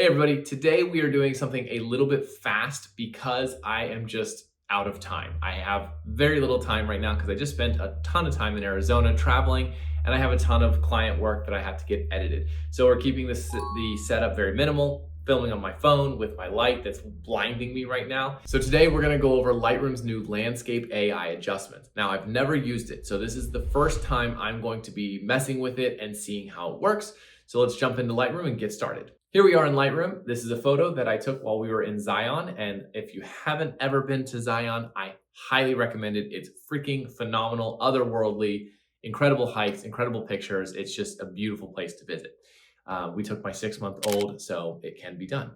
Hey everybody, today we are doing something a little bit fast because I am just out of time. I have very little time right now because I just spent a ton of time in Arizona traveling and I have a ton of client work that I have to get edited. So we're keeping the setup very minimal, filming on my phone with my light that's blinding me right now. So today we're gonna go over Lightroom's new landscape AI adjustment. Now I've never used it, so this is the first time I'm going to be messing with it and seeing how it works. So let's jump into Lightroom and get started. Here we are in Lightroom. This is a photo that I took while we were in Zion. And if you haven't ever been to Zion, I highly recommend it. It's freaking phenomenal, otherworldly, incredible hikes, incredible pictures. It's just a beautiful place to visit. We took my 6-month-old, so it can be done.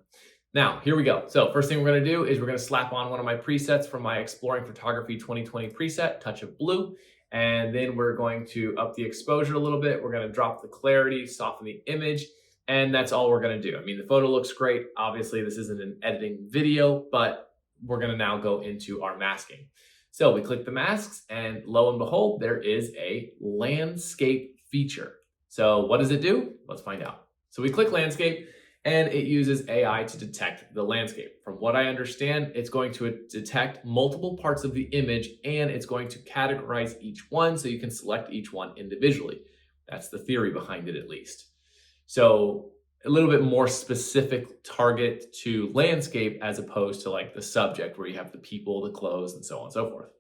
Now, here we go. So first thing we're gonna do is we're gonna slap on one of my presets from my Exploring Photography 2020 preset, Touch of Blue. And then we're going to up the exposure a little bit. We're gonna drop the clarity, soften the image, and that's all we're gonna do. I mean, the photo looks great. Obviously, this isn't an editing video, but we're gonna now go into our masking. So we click the masks and lo and behold, there is a landscape feature. So what does it do? Let's find out. So we click landscape and it uses AI to detect the landscape. From what I understand, it's going to detect multiple parts of the image and it's going to categorize each one so you can select each one individually. That's the theory behind it, at least. So a little bit more specific target to landscape as opposed to like the subject where you have the people, the clothes, and so on and so forth.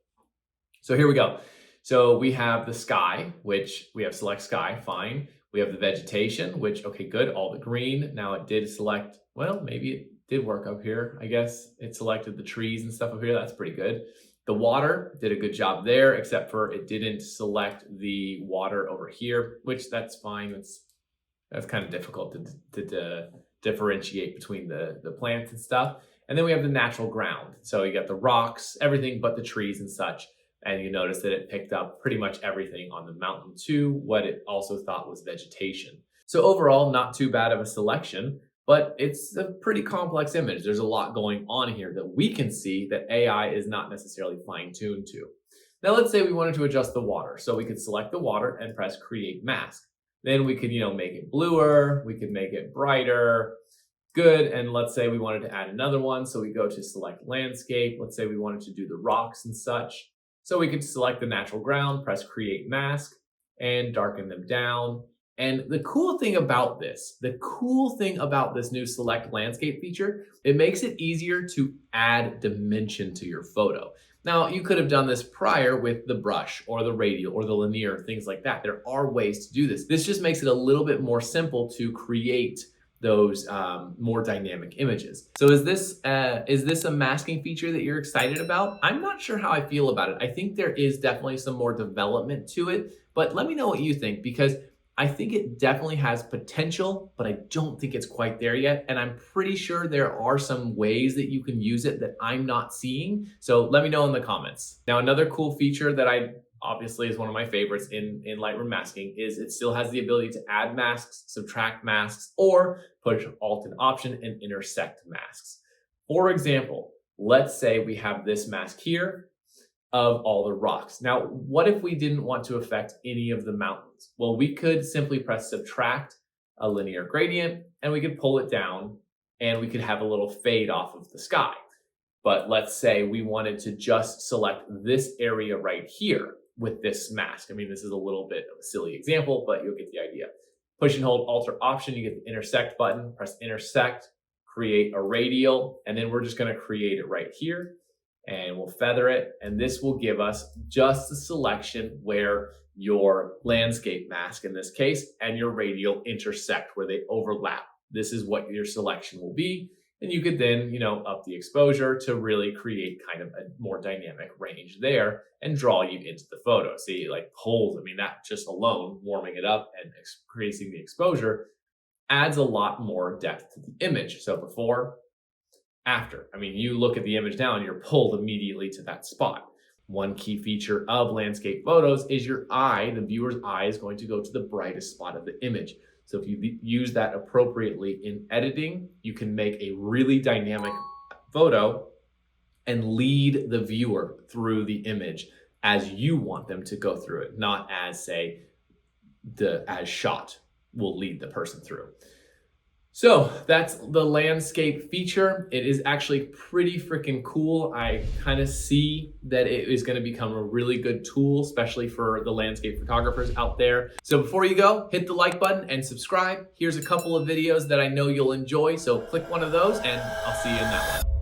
So here we go. So we have the sky, which we have select sky, fine. We have the vegetation, which, okay, good, all the green. Now it did select, well, maybe it did work up here. I guess it selected the trees and stuff up here. That's pretty good. The water did a good job there, except for it didn't select the water over here, which that's fine. That's kind of difficult to differentiate between the plants and stuff. And then we have the natural ground. So you got the rocks, everything but the trees and such. And you notice that it picked up pretty much everything on the mountain too, what it also thought was vegetation. So overall, not too bad of a selection, but it's a pretty complex image. There's a lot going on here that we can see that AI is not necessarily fine-tuned to. Now let's say we wanted to adjust the water. So we could select the water and press Create Mask. Then we could, make it bluer, we could make it brighter, good. And let's say we wanted to add another one. So we go to select landscape. Let's say we wanted to do the rocks and such. So we could select the natural ground, press Create Mask, and darken them down. And the cool thing about this new Select Landscape feature, it makes it easier to add dimension to your photo. Now, you could have done this prior with the brush or the radial or the linear, things like that. There are ways to do this. This just makes it a little bit more simple to create those more dynamic images. So is this a masking feature that you're excited about? I'm not sure how I feel about it. I think there is definitely some more development to it, but let me know what you think, because I think it definitely has potential, but I don't think it's quite there yet. And I'm pretty sure there are some ways that you can use it that I'm not seeing. So let me know in the comments. Now, another cool feature that obviously is one of my favorites in Lightroom masking is it still has the ability to add masks, subtract masks, or push Alt and Option and intersect masks. For example, let's say we have this mask here of all the rocks. Now, what if we didn't want to affect any of the mountains? Well, we could simply press subtract a linear gradient and we could pull it down and we could have a little fade off of the sky. But let's say we wanted to just select this area right here with this mask. I mean, this is a little bit of a silly example, but you'll get the idea. Push and hold Alt or Option, you get the intersect button, press intersect, create a radial, and then we're just gonna create it right here. And we'll feather it, and this will give us just a selection where your landscape mask in this case and your radial intersect, where they overlap. This is what your selection will be. And you could then, up the exposure to really create kind of a more dynamic range there and draw you into the photo. See, like pulls, I mean, that just alone, warming it up and increasing the exposure adds a lot more depth to the image. So before, after. I mean, you look at the image now and you're pulled immediately to that spot. One key feature of landscape photos is your eye, the viewer's eye, is going to go to the brightest spot of the image. So if you use that appropriately in editing, you can make a really dynamic photo and lead the viewer through the image as you want them to go through it, not as, say, as shot will lead the person through. So that's the landscape feature. It is actually pretty freaking cool. I kind of see that it is going to become a really good tool, especially for the landscape photographers out there. So before you go, hit the like button and subscribe. Here's a couple of videos that I know you'll enjoy. So click one of those and I'll see you in that one.